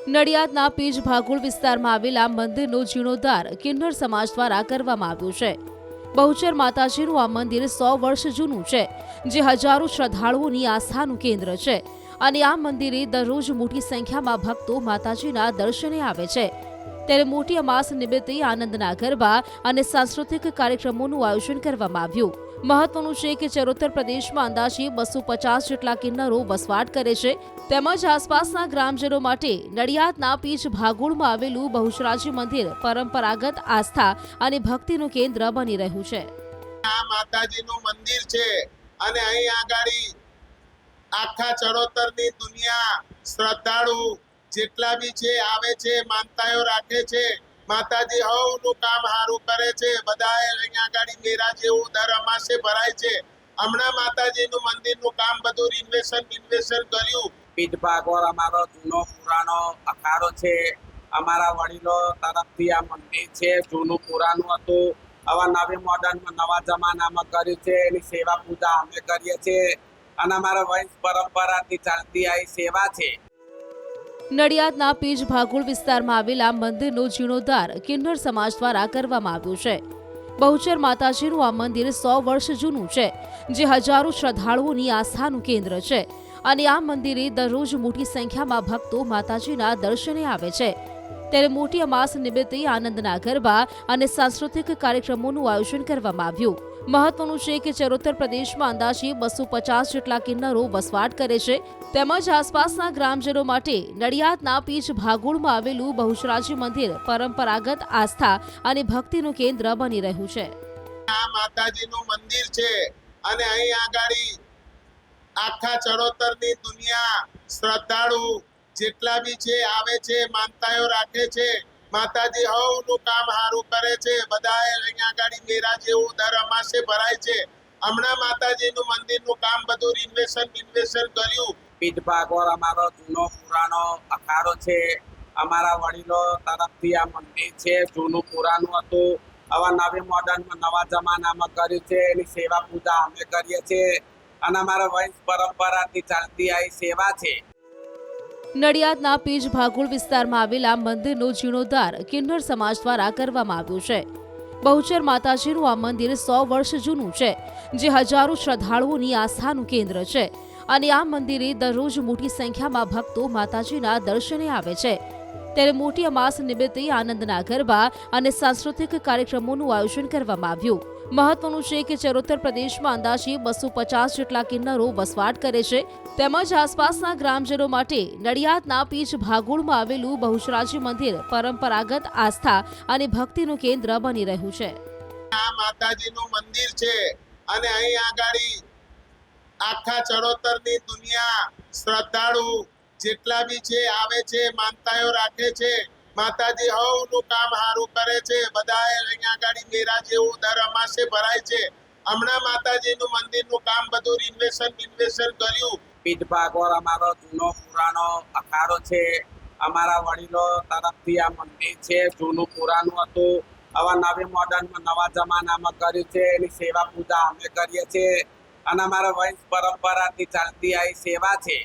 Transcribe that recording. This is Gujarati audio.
નડિયાદના પીજ ભાગોળ વિસ્તારમાં આવેલા મંદિરનો જીર્ણોદ્ધાર કિન્નર સમાજ દ્વારા કરવામાં આવ્યો છે। બહુચર માતાજીનું આ મંદિર 100 વર્ષ જૂનું છે, જે હજારો શ્રદ્ધાળુઓની આસ્થાનું કેન્દ્ર છે અને આ મંદિરે દરરોજ મોટી સંખ્યામાં ભક્તો માતાજીના દર્શને આવે છે। ત્યારે મોટી અમાસ નિમિત્તે આનંદના ગરબા અને સાંસ્કૃતિક કાર્યક્રમોનું આયોજન કરવામાં આવ્યું। મહત્વનું છે કે ચરોતર પ્રદેશમાં અંદાજે 250 જેટલા કિન્નરો વસવાટ કરે છે, તેમજ આસપાસના ગ્રામજનો માટે નડિયાદના પીજ ભાગોળમાં આવેલું બહુચરાજી મંદિર પરંપરાગત આસ્થા અને ભક્તિનું કેન્દ્ર બની રહ્યું છે। આ માતાજીનું મંદિર છે અને અહીં આગાડી આખા ચરોતરની દુનિયા શ્રદ્ધાળુ જેટલા બી છે આવે છે, માનતાઓ રાખે છે। માતાજી હવનું કામ સારું કરે છે। બધા અહીંયા આગાડી મેરા જેવું દર અમાસે ભરાય છે। હમણાં માતાજીનું મંદિરનું કામ બધું રિનોવેશન કર્યું। પીઠ ભાગોળ અમારો જૂનો પુરાણો અખાડો છે। અમારા વડીલો તરફથી આ મંદિર છે, જૂનું પુરાણું હતું, હવે નવી મોડર્નમાં નવા જમાનામાં કર્યું છે। એની સેવા પૂજા અમે કરીએ છીએ અને અમારા વંશ પરંપરાથી ચાલતી આવી સેવા છે। નડિયાદના પીજ ભાગોળ વિસ્તારમાં આવેલા મંદિરનો જીર્ણોદ્ધાર કિન્નર સમાજ દ્વારા કરવામાં આવ્યો છે। બહુચર માતાજીનું આ મંદિર 100 વર્ષ જૂનું છે, જે હજારો શ્રદ્ધાળુઓની આસ્થાનું કેન્દ્ર છે અને આ મંદિરે દરરોજ મોટી સંખ્યામાં ભક્તો માતાજીના દર્શને આવે છે। ત્યારે મોટી અમાસ નિમિત્તે આનંદના ગરબા અને સાંસ્કૃતિક કાર્યક્રમોનું આયોજન કરવામાં આવ્યું। મહત્વનું છે કે ચરોતર પ્રદેશમાં અંદાજે 250 જેટલા કિન્નરો વસવાટ કરે છે, તેમજ આસપાસના ગ્રામજનો માટે નડિયાદના પીજ ભાગોળમાં આવેલું બહુચરાજી મંદિર પરંપરાગત આસ્થા અને ભક્તિનું કેન્દ્ર બની રહ્યું છે। આ માતાજીનું મંદિર છે અને અહીં આગાડી આખા ચરોતરની દુનિયા શ્રદ્ધાળુ જેટલા બી છે આવે છે, માનતાઓ રાખે છે। માતાજી હવનું કામ સારું કરે છે। બધા અહીંયા આગાડી મેરા જેવું દર અમાસે ભરાય છે। હમણાં માતાજીનું મંદિરનું કામ બધું રિનોવેશન કર્યું। પીઠ ભાગોળ અમારો જૂનો પુરાણો અખાડો છે। અમારા વડીલો તરફથી આ મંદિર છે, જૂનું પુરાણું હતું, હવે નવી મોડર્નમાં નવા જમાનામાં કર્યું છે। એની સેવા પૂજા અમે કરીએ છીએ અને અમારા વંશ પરંપરાથી ચાલતી આવી સેવા છે। નડિયાદના પીજ ભાગોળ વિસ્તારમાં આવેલા મંદિરનો જીર્ણોદ્ધાર કિન્નર સમાજ દ્વારા કરવામાં આવ્યો છે। બહુચર માતાજીનું આ મંદિર 100 વર્ષ જૂનું છે, જે હજારો શ્રદ્ધાળુઓની આસ્થાનું કેન્દ્ર છે અને આ મંદિરે દરરોજ મોટી સંખ્યામાં ભક્તો માતાજીના દર્શને આવે છે। ત્યારે મોટી અમાસ નિમિત્તે આનંદના ગરબા અને સાંસ્કૃતિક કાર્યક્રમોનું આયોજન કરવામાં આવ્યું। મહત્વનું છે કે ચરોતર પ્રદેશમાં અંદાજે 250 જેટલા કિન્નરો વસવાટ કરે છે, તેમજ આસપાસના ગ્રામજનો માટે નડિયાદના પીજ ભાગોળમાં આવેલું બહુચરાજી મંદિર પરંપરાગત આસ્થા અને ભક્તિનું કેન્દ્ર બની રહ્યું છે। આ માતાજીનું મંદિર છે અને અહીં આગાડી આખા ચરોતરની દુનિયા શ્રદ્ધાળુ જેટલા બી છે આવે છે, માનતાઓ રાખે છે। માતાજી હવનું કામ સારું કરે છે। બધા અહીંયા આગાડી મેરા જેવું દર અમાસે ભરાય છે। હમણાં માતાજીનું મંદિરનું કામ બધું રિનોવેશન કર્યું। પીઠ ભાગોળ અમારો જૂનો પુરાણો અખાડો છે। અમારા વડીલો તરફથી આ મંદિર છે, જૂનું પુરાણું હતું, હવે નવી મોડર્નમાં નવા જમાનામાં કર્યું છે। એની સેવા પૂજા અમે કરીએ છીએ અને અમારા વંશ પરંપરાથી ચાલતી આવી સેવા છે।